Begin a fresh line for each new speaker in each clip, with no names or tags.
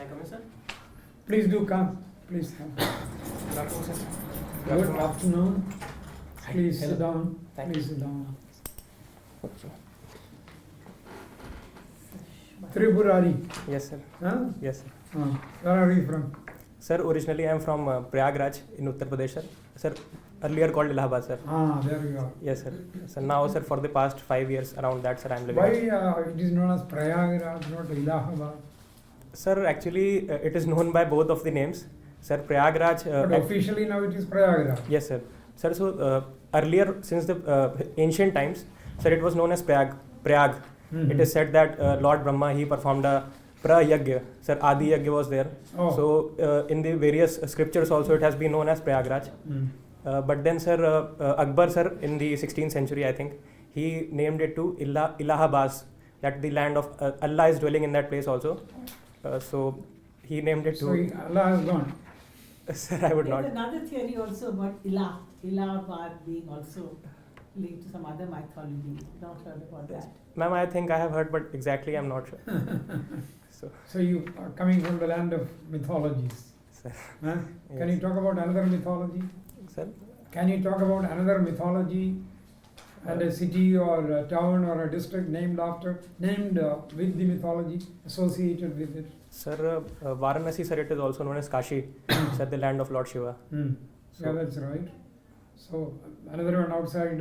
I come in, sir?
Please do come. Please come.
Good afternoon, sir.
Good afternoon. Please
Hello.
sit down.
Thank
Please
you.
sit down.
Okay.
Tripurari.
Yes, sir.
Huh?
Yes, sir.
Where are you from?
Sir, originally I am from Prayagraj in Uttar Pradesh, sir. Sir, earlier called Allahabad, sir.
There you are.
Yes, sir. So now, sir, for the past 5 years around that, sir, I am living.
Why it is known as Prayagraj, not Allahabad?
Sir, actually, it is known by both of the names. Sir, Prayagraj.
But officially now it is Prayagraj.
Yes, sir. Sir, so earlier, since the ancient times, sir, it was known as Prayag.
Mm-hmm.
It is said that Lord Brahma, he performed a Prayagya. Sir, Adi Yagya was there.
Oh.
So, in the various scriptures also, it has been known as Prayagraj. But then, sir, Akbar, sir, in the 16th century, I think, he named it to Allahabad, that the land of Allah is dwelling in that place also. So, he named it
So
to.
Allah has gone.
Sir, I would
There's
not.
another theory also about Allahabad being also linked to some other mythology. Not heard about
Yes.
that.
Ma'am, I think I have heard, but exactly I'm not sure.
So you are coming from the land of mythologies.
Sir.
Huh? Can
Yes.
you talk about another mythology?
Sir,
Can you talk about another mythology and a city or a town or a district named with the mythology associated with it?
Sir, Varanasi, sir, it is also known as Kashi, sir, the land of Lord Shiva.
Yeah,
So,
that's right. So another one outside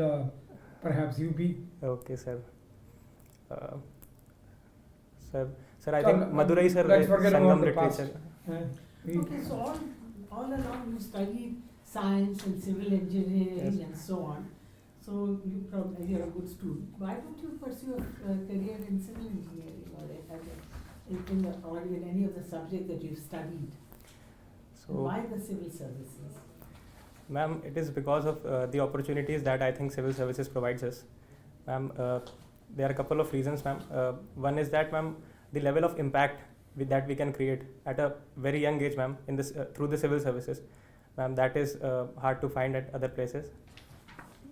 perhaps UP.
okay, sir. Sir, I
So,
think Madurai, sir,
let's forget about
Sangam
the past.
literature.
Okay, so all along you studied science and civil engineering
Yes.
and so on. So you're a good student. Why don't you pursue a career in civil engineering or in any of the subjects that you've studied?
So,
Why the civil services?
ma'am, it is because of the opportunities that I think civil services provides us. Ma'am, there are a couple of reasons, ma'am. One is that, ma'am, the level of impact that we can create at a very young age, ma'am, in this through the civil services, ma'am, that is hard to find at other places.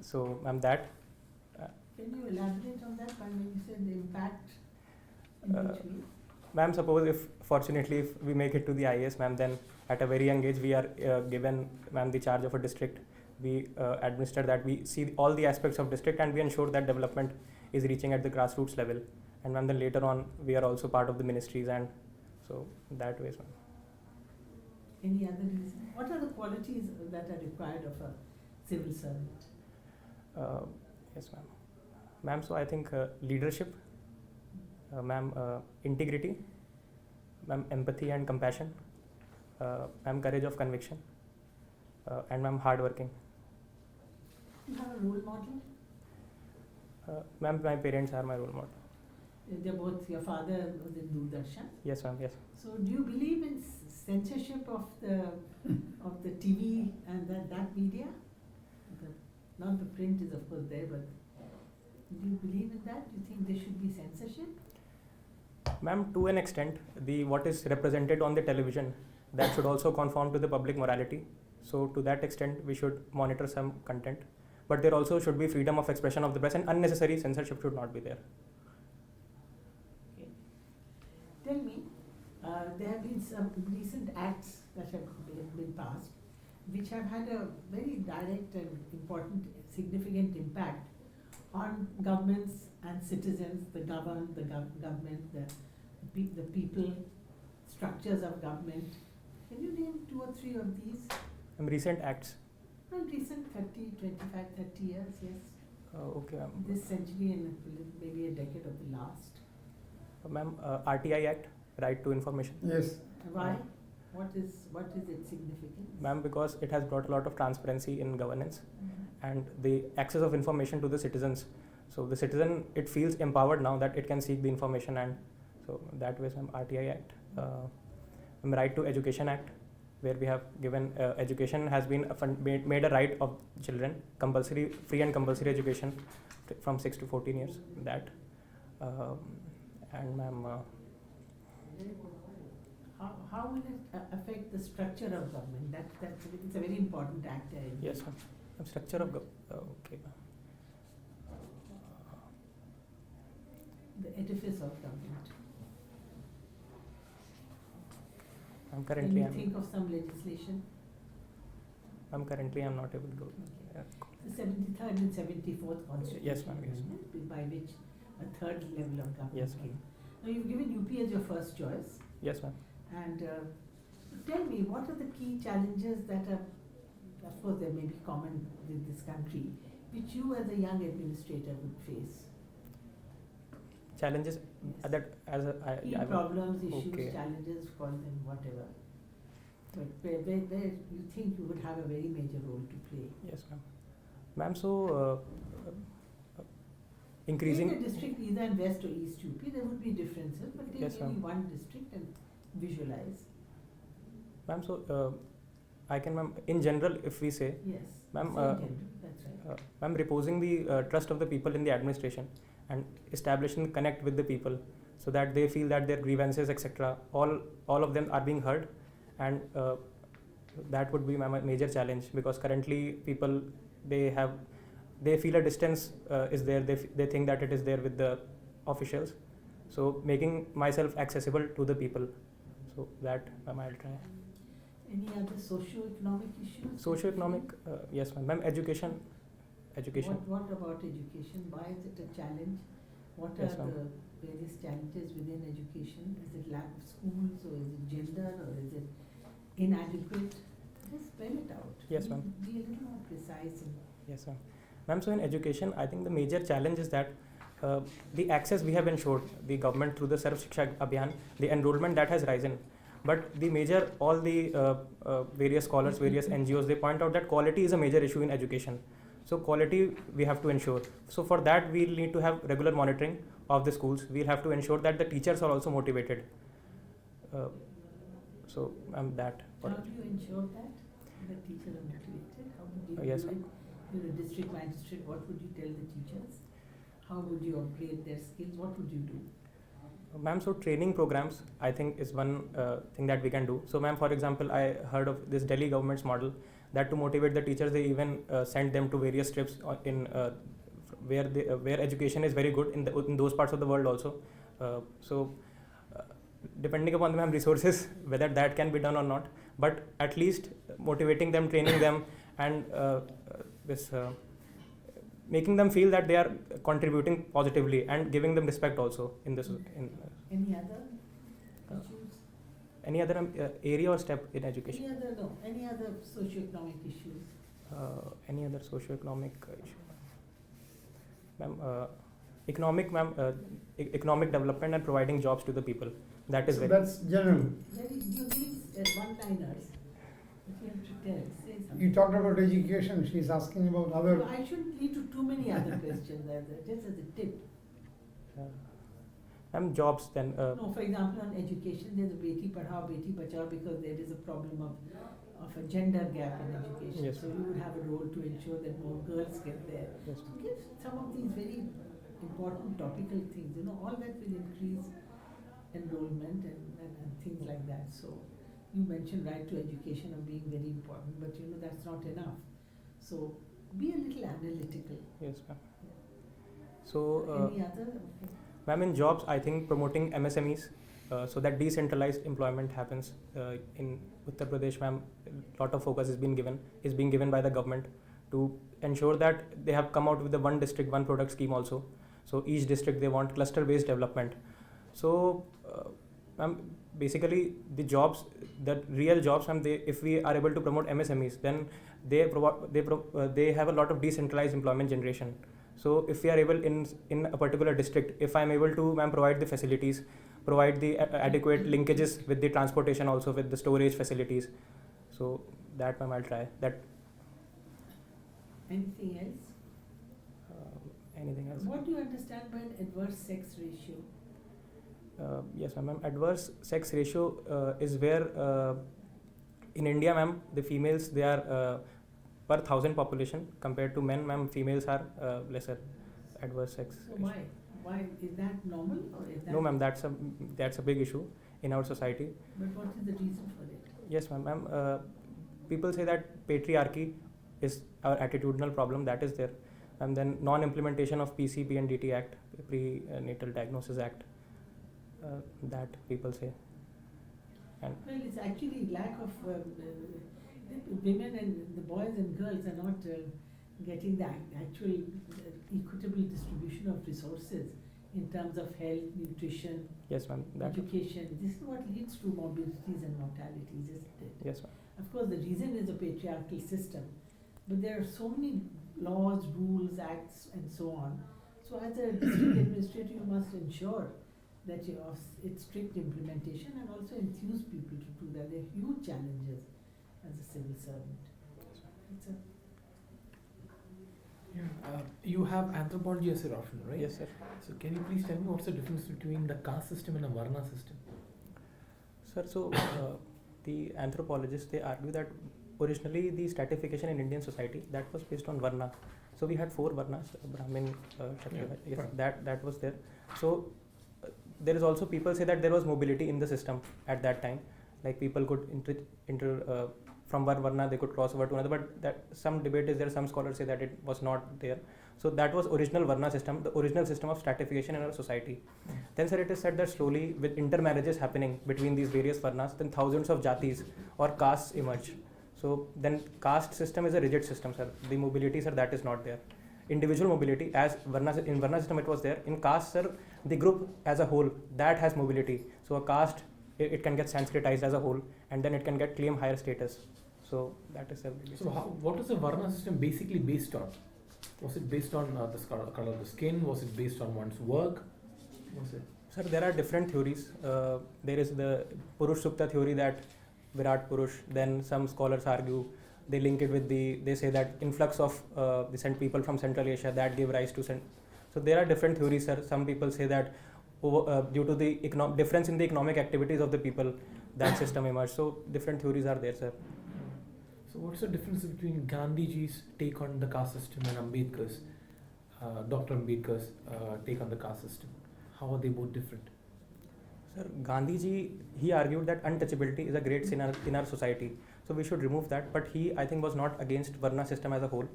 So, ma'am, that.
Can you elaborate on that when you said the impact in
Uh,
which way?
Ma'am, suppose if we make it to the IAS, ma'am, then at a very young age we are given, ma'am, the charge of a district. We administer that, we see all the aspects of district, and we ensure that development is reaching at the grassroots level. And ma'am, then later on we are also part of the ministries, and so that way, ma'am.
Any other reason? What are the qualities that are required of a civil servant?
Yes, ma'am. Ma'am, so I think leadership, ma'am, integrity, ma'am, empathy and compassion, ma'am, courage of conviction, and ma'am, hardworking.
You have a role model?
Ma'am, my parents are my role model.
They're both, your father was in Doordarshan.
Yes, ma'am, yes.
So do you believe in censorship of the TV and that media? Not the print is of course there, but do you believe in that? Do you think there should be censorship?
Ma'am, to an extent, what is represented on the television, that should also conform to the public morality. So to that extent, we should monitor some content. But there also should be freedom of expression of the press, and unnecessary censorship should not be there.
Okay. Tell me, there have been some recent acts that have been passed which have had a very direct and important, significant impact on governments and citizens, the government, the people, structures of government. Can you name 2 or 3 of these?
Recent acts.
Well, recent 30 years, yes.
Okay, ma'am.
This century and maybe a decade of the last.
Ma'am, RTI Act, Right to Information.
Yes.
Why? What is its significance?
Ma'am, because it has brought a lot of transparency in governance and the access of information to the citizens. So the citizen, it feels empowered now that it can seek the information, and so that way, ma'am, RTI Act. Right to Education Act, where we have given education has been made a right of children, compulsory, free and compulsory education from 6 to 14 years. That and ma'am.
How will it affect the structure of government? It's a very important act.
Yes, ma'am. Structure of okay, ma'am.
The edifice of government.
I'm
Can
currently
you
I'm,
think of some legislation?
I'm currently I'm not able to.
Okay. The 73rd and 74th Constitution.
Yes, ma'am, yes.
By which a third level of government
Yes, ma'am.
came. Now you've given UP as your first choice,
Yes, ma'am.
and tell me, what are the key challenges that are, of course, they may be common with this country, which you as a young administrator would face?
Challenges
Yes.
that as a
Key
I will-
problems, issues,
okay.
challenges, call them whatever. But where you think you would have a very major role to play.
Yes, ma'am. Ma'am, so increasing.
In a district either in West or East UP, there would be differences, but take
Yes,
any
ma'am.
one district and visualize.
Ma'am, so I can, ma'am, in general, if we say,
Yes.
Ma'am,
Same general, that's right.
ma'am, reposing the trust of the people in the administration and establishing connect with the people so that they feel that their grievances, etc., all of them are being heard, and that would be my major challenge, because currently people they feel a distance is there. They think that it is there with the officials. So making myself accessible to the people. So that I'll try.
Any other socio-economic issues?
Socio-economic, yes, ma'am. Ma'am, education.
What about education? Why is it a challenge? What
Yes,
are
ma'am.
the various challenges within education? Is it lack of schools, or is it gender, or is it inadequate? Just spell it out.
Yes, ma'am.
Be a little more precise.
Yes, ma'am. Ma'am, so in education, I think the major challenge is that the access we have ensured, the government through the Sarv Shiksha Abhiyan, the enrollment that has risen. But all the various scholars, various NGOs, they point out that quality is a major issue in education. So quality we have to ensure. So for that, we'll need to have regular monitoring of the schools. We'll have to ensure that the teachers are also motivated. So that.
How do you ensure that the teachers are motivated? How would you
Yes,
do
ma'am.
it? You're a district magistrate. What would you tell the teachers? How would you upgrade their skills? What would you do?
Ma'am, so training programs, I think, is one thing that we can do. So, ma'am, for example, I heard of this Delhi government's model that to motivate the teachers, they even send them to various trips in where education is very good in those parts of the world also. Depending upon the ma'am resources, whether that can be done or not, but at least motivating them, training them, and making them feel that they are contributing positively and giving them respect also in this.
Any other issues?
Any other area or step in education?
Any other socio-economic issues?
Any other socio-economic issue? Ma'am, economic development and providing jobs to the people. That is
So
very.
that's general.
You're giving one-liners. If you have to tell, say something.
You talked about education, she's asking about other.
So I shouldn't lead to too many other questions, just as a tip.
Ma'am, jobs then.
No, for example, on education, there's a Beti Padhao, Beti Bachao, because there is a problem of a gender gap in education.
Yes.
So you would have a role to ensure that more girls get there.
Yes.
So give some of these very important topical things, all that will increase enrollment and things like that. So you mentioned right to education of being very important, but that's not enough. So be a little analytical.
Yes, ma'am. So.
Any other? Okay.
Ma'am, in jobs, I think promoting MSMEs so that decentralized employment happens in Uttar Pradesh, ma'am. A lot of focus is being given by the government to ensure that they have come out with the one district, one product scheme also. So each district, they want cluster-based development. So, ma'am, basically the jobs, the real jobs, ma'am, if we are able to promote MSMEs, then they have a lot of decentralized employment generation. So if we are able in a particular district, if I am able to, ma'am, provide the facilities, provide the adequate linkages with the transportation also, with the storage facilities. So that, ma'am, I'll try that.
Anything else?
Anything else?
What do you understand by an adverse sex ratio?
Yes, ma'am. Adverse sex ratio is where in India, ma'am, the females, they are per 1,000 population compared to men, ma'am, females are lesser adverse sex.
So why is that normal, or is that?
No, ma'am, that's a big issue in our society.
But what is the reason for it?
Yes, ma'am. People say that patriarchy is our attitudinal problem that is there, and then non-implementation of PCPNDT Act, Prenatal Diagnosis Act, that people say. And
Well, it's actually lack of the women and the boys and girls are not getting the actual equitable distribution of resources in terms of health, nutrition,
yes, ma'am. That
education. This is what leads to morbidities and mortalities, isn't it?
yes, ma'am.
Of course, the reason is a patriarchal system, but there are so many laws, rules, acts, and so on. So, as a district administrator, you must ensure that you have its strict implementation and also enthuse people to do that. There are huge challenges as a civil servant. It's a
You have anthropology as your option, right?
Yes, sir.
So can you please tell me what's the difference between the caste system and a Varna system?
Sir, so the anthropologists, they argue that originally the stratification in Indian society, that was based on Varna. So we had 4 Varnas, Brahmin, Kshatriya,
Yeah,
yes,
right.
that was there. So there is also, people say that there was mobility in the system at that time. Like people could from one Varna they could cross over to another, but that some debate is there, some scholars say that it was not there. So that was original Varna system, the original system of stratification in our society. Then sir, it is said that slowly with intermarriages happening between these various Varnas, then thousands of jatis or castes emerge. So then caste system is a rigid system, sir. The mobility, sir, that is not there. Individual mobility, as in Varna system it was there. In caste, sir, the group as a whole, that has mobility. So a caste, it can get Sanskritized as a whole, and then it can get claim higher status. So that is the.
So what is the Varna system basically based on? Was it based on the color of the skin? Was it based on one's work? Was it?
Sir, there are different theories. There is the Purush Sukta theory that Virat Purush. Then some scholars argue, they link it with they say that influx of the people from Central Asia that gave rise to So there are different theories, sir. Some people say that due to the difference in the economic activities of the people, that system emerged. So different theories are there, sir.
So what's the difference between Gandhiji's take on the caste system and Ambedkar's, Dr. Ambedkar's take on the caste system? How are they both different?
Sir, Gandhiji, he argued that untouchability is a great sin in our society. So we should remove that. But he, I think, was not against Varna system as a whole.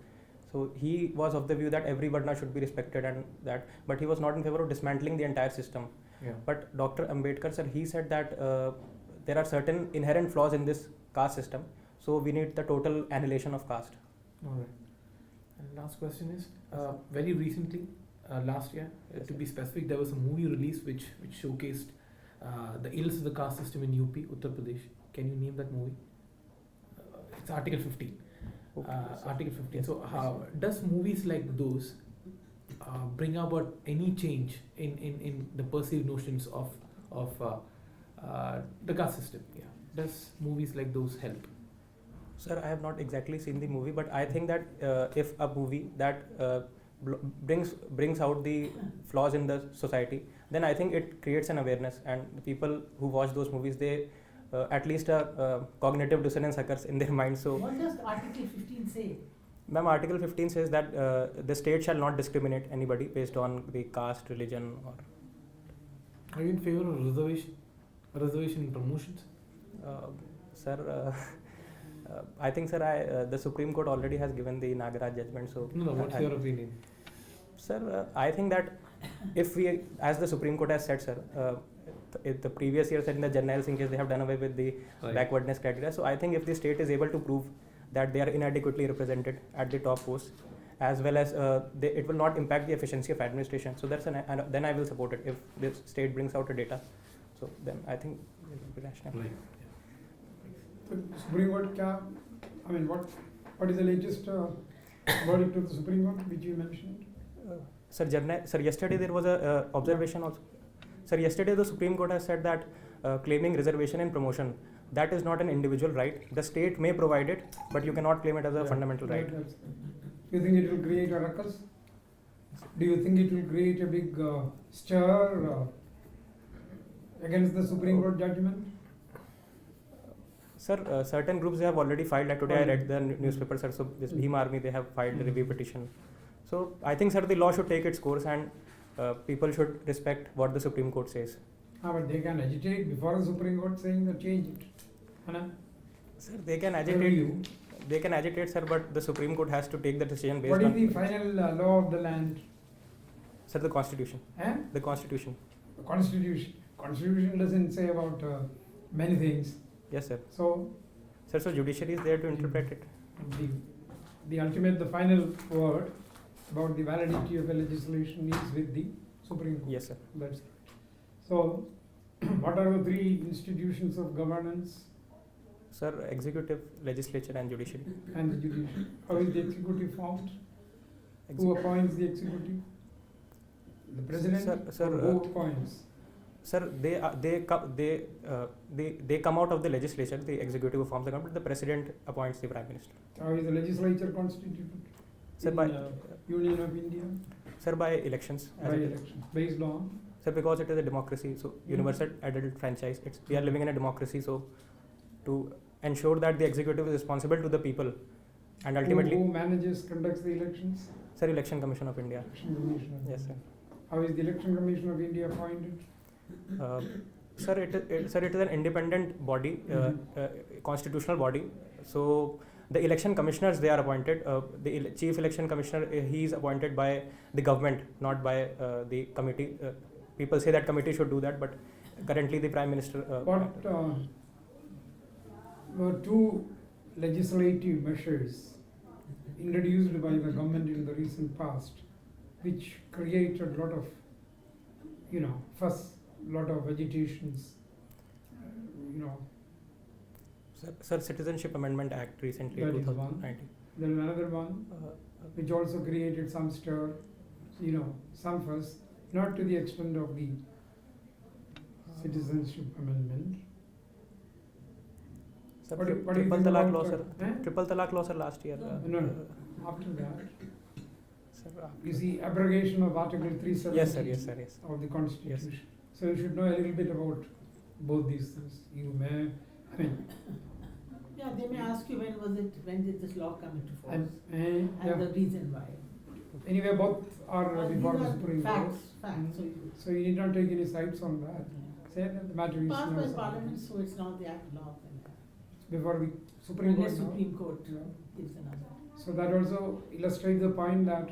So he was of the view that every Varna should be respected and that. But he was not in favor of dismantling the entire system.
Yeah.
But Dr. Ambedkar, sir, he said that there are certain inherent flaws in this caste system. So we need the total annihilation of caste.
All right. And last question is, very recently, last year,
Yes,
to
sir.
be specific, there was a movie release which showcased the ills of the caste system in UP, Uttar Pradesh. Can you name that movie? It's Article 15.
Okay, yes, sir.
Article 15.
Yes,
So
yes,
how does movies like those bring about any change in the perceived notions of the caste system? Yeah. Does movies like those help?
Sir, I have not exactly seen the movie, but I think that if a movie that brings out the flaws in the society, then I think it creates an awareness, and the people who watch those movies, they at least a cognitive dissonance occurs in their mind. So,
what does Article 15 say?
ma'am, Article 15 says that the state shall not discriminate anybody based on the caste, religion, or.
Are you in favor of reservation in promotions?
Sir, I think, sir, the Supreme Court already has given the Nagaraj judgment. So,
No, what's your opinion?
Sir, I think that if we, as the Supreme Court has said, sir, the previous year said in the Jarnail Singh case, they have done away with the backwardness criteria. So I think if the state is able to prove that they are inadequately represented at the top posts, as well as it will not impact the efficiency of administration. So then I will support it if the state brings out a data. So then I think it will be rational.
Right.
So Supreme Court what is the latest verdict of the Supreme Court which you mentioned?
Sir, yesterday there was a observation also. Sir, yesterday the Supreme Court has said that claiming reservation in promotion, that is not an individual right. The state may provide it, but you cannot claim it as a fundamental right.
Do you think it will create a ruckus? Do you think it will create a big stir against the Supreme Court judgment?
Sir, certain groups they have already filed. Like today I read the newspaper, sir. So this Bhim Army, they have filed a review petition. So I think, sir, the law should take its course, and people should respect what the Supreme Court says.
But they can agitate before the Supreme Court saying that change it.
Sir, they can agitate. They can agitate, sir, but the Supreme Court has to take the decision based
What
on.
is the final law of the land?
Sir, the Constitution.
Eh?
The Constitution.
The Constitution. Constitution doesn't say about many things.
Yes, sir.
So
Sir, so judiciary is there to interpret it.
the ultimate, the final word about the validity of a legislation is with the Supreme Court.
Yes, sir.
That's right. So, what are the three institutions of governance
Sir, executive, legislature, and judiciary.
and the judiciary? How is the executive formed?
Exe-
Who appoints the executive? The president?
Sir,
or who appoints?
Sir, they come out of the legislature. The executive who forms the government. The president appoints the prime minister.
How is the legislature constituted?
Sir,
in
by
Union of India?
sir, by elections. as
By
it is.
election. Based on?
Sir, because it is a democracy, so universal adult franchise. We are living in a democracy, so to ensure that the executive is responsible to the people, and ultimately,
Who manages, conducts the elections?
sir, Election Commission of India.
Election Commission of
Yes,
India. How is the Election Commission of India appointed?
Uh, sir, it is an independent body, constitutional body. So the election commissioners, they are appointed. The chief election commissioner, he is appointed by the government, not by the committee. People say that committee should do that, but currently the prime minister.
What were two legislative measures introduced by the government in the recent past, which created a lot of, fuss, lot of agitations,
Sir, Citizenship Amendment Act recently,
That is
2019.
There is another one which also created some stir, some fuss, not to the extent of the Citizenship Amendment.
Sir,
What do you
Triple
think
Talaq
about
law,
the-
sir.
eh?
Triple Talaq law, sir, last year.
No, after that,
Sir,
you see abrogation of Article 370
yes, sir. Yes, sir. Yes.
of the Constitution. So you should know a little bit about both these things. You may,
Yeah, they may ask you when did this law come into force?
and
The reason why.
anyway, both are
These
before the
are
Supreme Court.
facts,
So you need not take any sides on that. Say that the matter is
Passed by
now
parliament, so it's not the act of law,
before the Supreme Court.
unless
now.
Supreme Court
Yeah.
gives another.
So that also illustrates the point that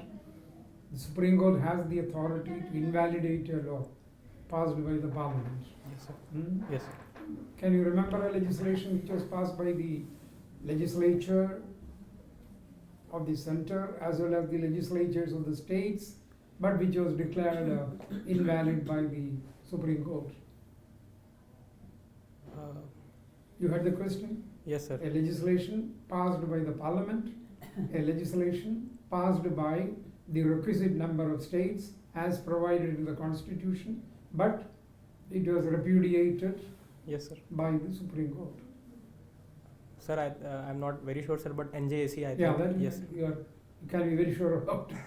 the Supreme Court has the authority to invalidate a law passed by the Parliament.
Yes, sir.
Hmm?
Yes, sir.
Can you remember a legislation which was passed by the legislature of the center as well as the legislatures of the states, but which was declared invalid by the Supreme Court? You heard the question?
Yes, sir.
A legislation passed by the Parliament, a legislation passed by the requisite number of states as provided in the Constitution, but it was repudiated
Yes, sir.
by the Supreme Court.
Sir, I'm not very sure, sir, but NJAC, I think.
Yeah, that
yes.
you can be very sure about it,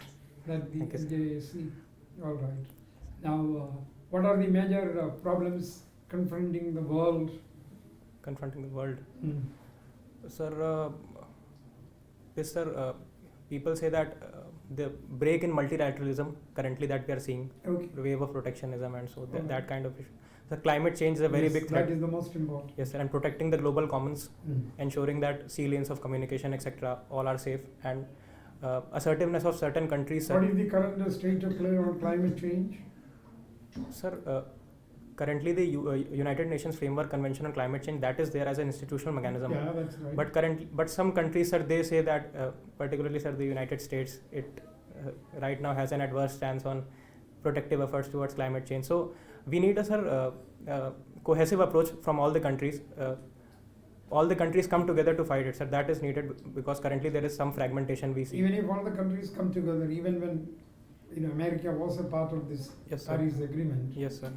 that the
Thank you, sir.
NJAC, all right. Now, what are the major problems confronting the world?
Confronting the world. Sir, people say that the break in multilateralism currently that we are seeing,
Okay.
the wave of protectionism, and so
Alright.
that kind of issue. The climate change is a very
Yes,
big threat.
That is the most important.
Yes, sir, and protecting the global commons,
Mm.
ensuring that sea lanes of communication, etc., all are safe, and assertiveness of certain countries.
What
Sir,
is the current state of play on climate change?
sir, currently the United Nations Framework Convention on Climate Change, that is there as an institutional mechanism.
Yeah, that's right.
But some countries, sir, they say that, particularly, sir, the United States, it right now has an adverse stance on protective efforts towards climate change. So we need a cohesive approach from all the countries. All the countries come together to fight it, sir. That is needed because currently there is some fragmentation we see.
Even if all the countries come together, even when America was a part of this
Yes, sir.
Paris Agreement,
Yes, sir.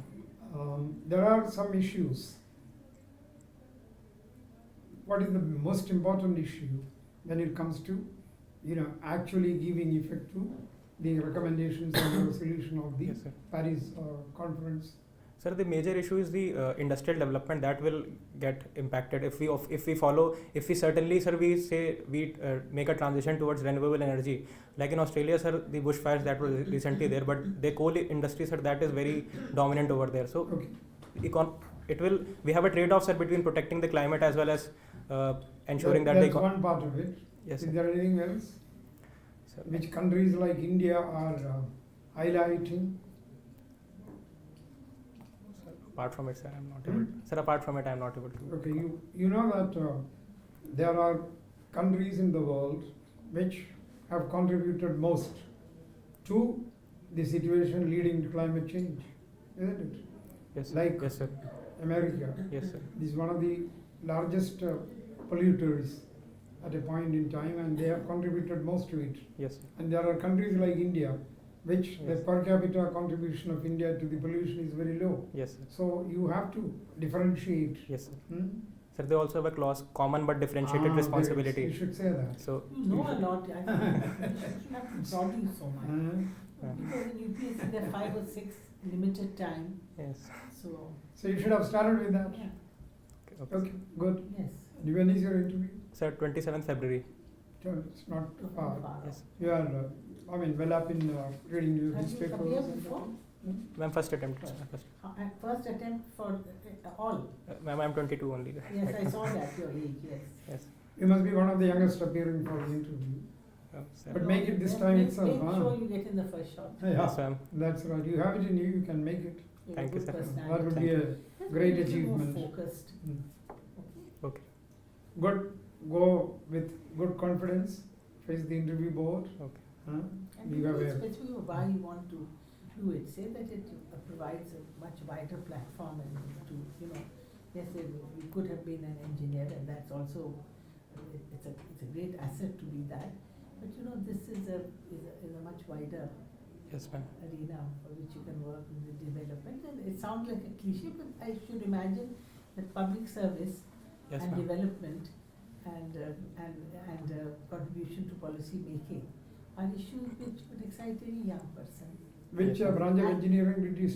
there are some issues. What is the most important issue when it comes to, actually giving effect to the recommendations and the resolution of the
Yes, sir.
Paris conference?
Sir, the major issue is the industrial development that will get impacted if we certainly, sir, we say we make a transition towards renewable energy. Like in Australia, sir, the bushfires that were recently there, but the coal industry, sir, that is very dominant over there. So
Okay.
we have a trade-off, sir, between protecting the climate as well as ensuring that
That's one part of it.
Yes,
Is
sir.
there anything else?
Sir.
Which countries like India are highlighting?
apart from it, sir, I'm not able. Sir, apart from it, I'm not able to.
Okay, you know that there are countries in the world which have contributed most to the situation leading to climate change, isn't it?
Yes, sir.
Like
Yes, sir.
America.
Yes, sir.
This is one of the largest polluters at a point in time, and they have contributed most to it.
Yes, sir.
And there are countries like India, which the
Yes.
per capita contribution of India to the pollution is very low.
Yes, sir.
So you have to differentiate.
Yes, sir.
Hmm?
Sir, they also have a clause, common but differentiated
Ah,
responsibility.
You should say that.
So,
You know a lot, I think you shouldn't have to prod you so much.
Uh,
Because in UPSC there are 5 or 6 limited time,
yes.
so,
so you should have started with that.
yeah,
Okay.
Okay, good.
yes.
And when is your interview?
Sir, 27th February.
It's not too far.
Yes.
You are, well up in reading your
Have you
newspapers.
appeared
and
before?
Ma'am, first attempt. First.
First attempt for all.
Ma'am, I'm 22 only.
Yes, I saw that, your age, yes.
Yes.
You must be one of the youngest appearing for the interview.
Sir.
But make it this
Make-
time
make-
itself,
Make
huh?
sure you get in the first shot.
Yes,
Yeah,
ma'am.
that's right. You have it in you, you can make it.
You have
Thank
a
you,
good
sir.
personality.
That would
Thank
be a
Just
great
be a little more
achievement.
focused.
Okay.
Good. Go with good confidence. Face the interview board.
Okay.
Huh?
And
You
be
have
very
a-
specific of why you want to do it. Say that it provides a much wider platform and to, yes, you could have been an engineer and that's also, it's a great asset to be that. But this is a much wider
Yes, ma'am.
arena for which you can work in the development. And it sounds like a cliche, but I should imagine that public service
Yes,
and
ma'am.
development and contribution to policy making are issues which would excite any young person.
Which
Yes.
branch of engineering did you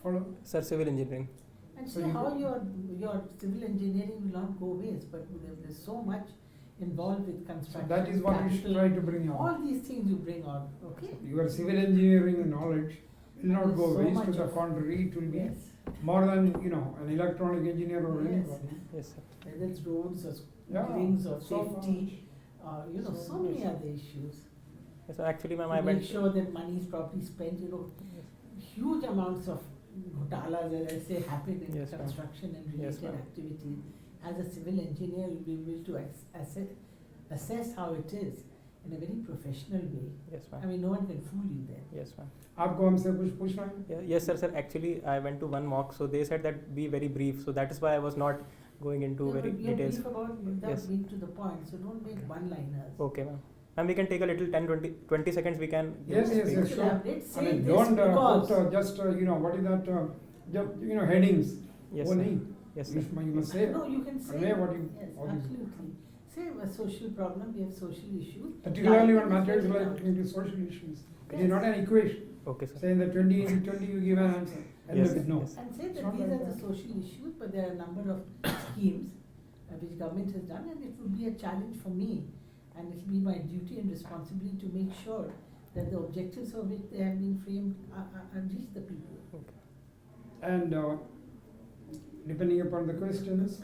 follow?
Sir, civil engineering.
And
So
see
you
how
go-
your civil engineering will not go waste, but there's so much involved with
So
construction.
that is what you should
capital,
try to bring out.
all these things you bring on, okay?
Your civil engineering knowledge will not
There's
go
so
waste. To
much
the
of-
contrary, it will be
Yes,
more than an electronic engineer or
Yes.
anybody.
Yes, sir.
whether it's roads or
Yeah,
buildings or
so
safety,
So
so many
much.
other issues.
Yes, sir. Actually, ma'am,
To
I
make
went.
sure that money is properly spent, huge amounts of ghotalas, as I say, happen in
Yes, ma'am.
construction and
Yes,
related
ma'am.
activities. As a civil engineer, you'll be able to assess how it is in a very professional way.
Yes,
I
ma'am.
mean, no one can fool you there.
Yes, ma'am.
आपको हमसे कुछ पूछना है?
Yeah, yes, sir. Sir, actually, I went to one mock, so they said that be very brief. So that is why I was not going into
Yeah,
very
but you're
details.
brief about without
Yes.
being to the point, so don't make one-liners.
Okay, ma'am. Ma'am, we can take a little 20 seconds. We can.
Yes, yes,
speak.
yes, sure.
Elaborate,
I
say
mean,
this
don't
because.
put just what is that? Headings.
Yes,
वो
sir.
नहीं.
Yes,
You
sir.
must say.
No, you can say.
Convey what you.
Yes,
what you-
absolutely. Say a social problem, we have social issues.
Particularly
Life
when
is
matters
very
like
large.
into social issues. It is
Yes.
not an equation.
Okay, sir.
Say in the 20 into 20 you give an answer. And
Yes,
no.
yes.
And say
It's
that
not
these
like
are the
that.
social issues, but there are a number of schemes which government has done, and it would be a challenge for me, and it will be my duty and responsibility to make sure that the objectives of which they have been framed are reach the people.
And depending upon the questions,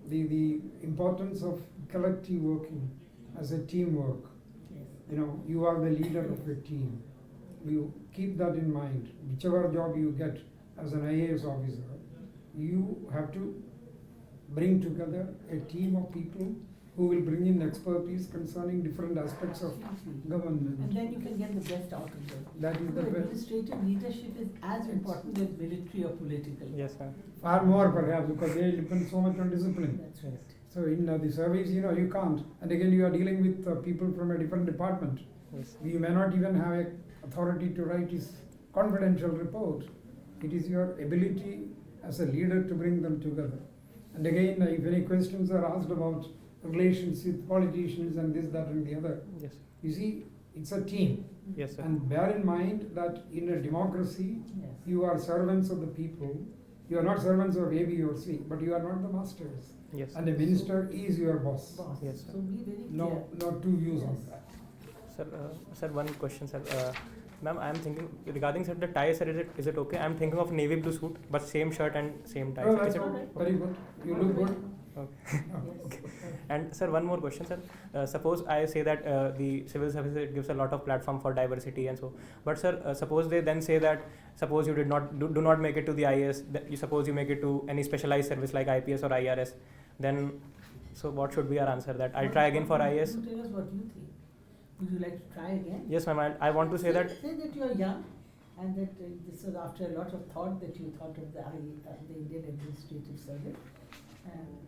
the importance of collective working as a teamwork.
Yes.
You are the leader of your team. You keep that in mind. Whichever job you get as an IAS officer, you have to bring together a team of people who will bring in expertise concerning different aspects of
Absolutely.
government.
And then you can get the best out of them.
That is the best.
Administrative leadership is as important as military or political.
Yes, sir.
Far more perhaps because they depend so much on discipline.
That's right.
So in the service, you can't. And again, you are dealing with people from a different department.
Yes.
You may not even have a authority to write his confidential report. It is your ability as a leader to bring them together. And again, if any questions are asked about relations with politicians and this, that, and the other,
Yes.
you see, it's a team.
Yes, sir.
And bear in mind that in a democracy,
Yes.
you are servants of the people. You are not servants of A, B, or C, but you are not the masters.
Yes.
And the minister is your boss.
Boss.
Yes, sir.
So be very clear.
No two views on
Yes.
that.
Sir, one question, sir. Ma'am, I am thinking regarding sir the tie, sir. Is it okay? I am thinking of navy blue suit, but same shirt and same tie.
Well,
Is
that's
it
all right.
very good. You look good.
Okay.
Yes.
And sir, one more question, sir. Suppose I say that the civil service, it gives a lot of platform for diversity and so. But sir, suppose they then say that suppose you did not do not make it to the IAS, that you suppose you make it to any specialized service like IPS or IRS, then so what should be our answer? That I'll try again for IAS.
You tell us what you think. Would you like to try again?
Yes, ma'am. I want to say that.
Say that you are young, and that this was after a lot of thought that you thought of the Indian Administrative Service.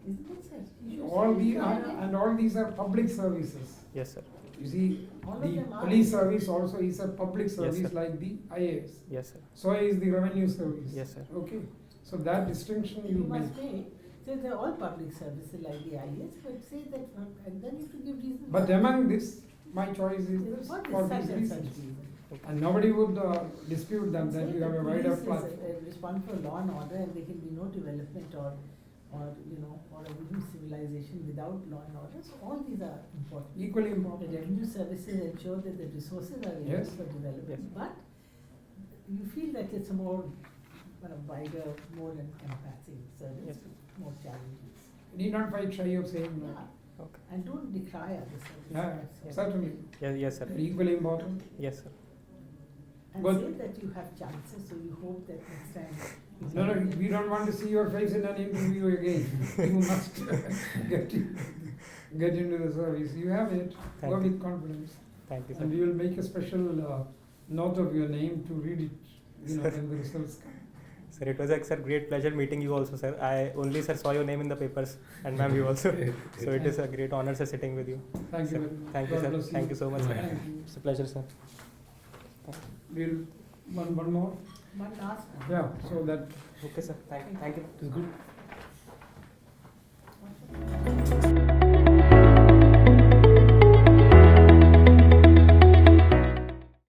Isn't that such? You should
All
say
the,
try again.
and all these are public services.
Yes, sir.
You see,
All of
the
them are.
police service also is a public service
sir.
like the IAS.
Yes, sir.
So is the revenue service.
Yes, sir.
Okay, so that distinction
You
you make.
must make. Say they're all public services like the IAS, but say that, and then you have to give reasons.
But among this, my choice is
What
for
is such
these
and such
reasons.
reason?
And nobody would dispute them that
Say
you have
the
a wider
police
platform.
is responsible for law and order, and there can be no development or a new civilization without law and order. So all these are important.
Equally
The
important.
revenue services ensure that the resources are available
Yes.
for development,
Yes.
but you feel that it's a more wider, more encompassing service,
Yes.
with more challenges.
Need not fight shy of saying no.
Yeah,
Okay.
and don't decry other services.
Yeah,
So-
certainly.
Yes, sir.
They're equally important.
Yes, sir.
And
But-
say that you have chances, so you hope that next time. you
No,
can-
we don't want to see your face in an interview again. You must get into the service. You have it.
Thank
Go
you.
with confidence.
Thank you, sir.
And we will make a special note of your name to read it, when the results come.
Sir, it was a great pleasure meeting you also, sir. I only, sir, saw your name in the papers, and ma'am, you also. So it is a great honor, sir, sitting with you.
Thank you
Sir,
very much.
thank you,
God
sir.
bless
Thank you so much, sir.
Thank you.
It's a pleasure, sir.
We'll, one more?
One last one.
Yeah, so that
Okay, sir. Thank you.
It was good.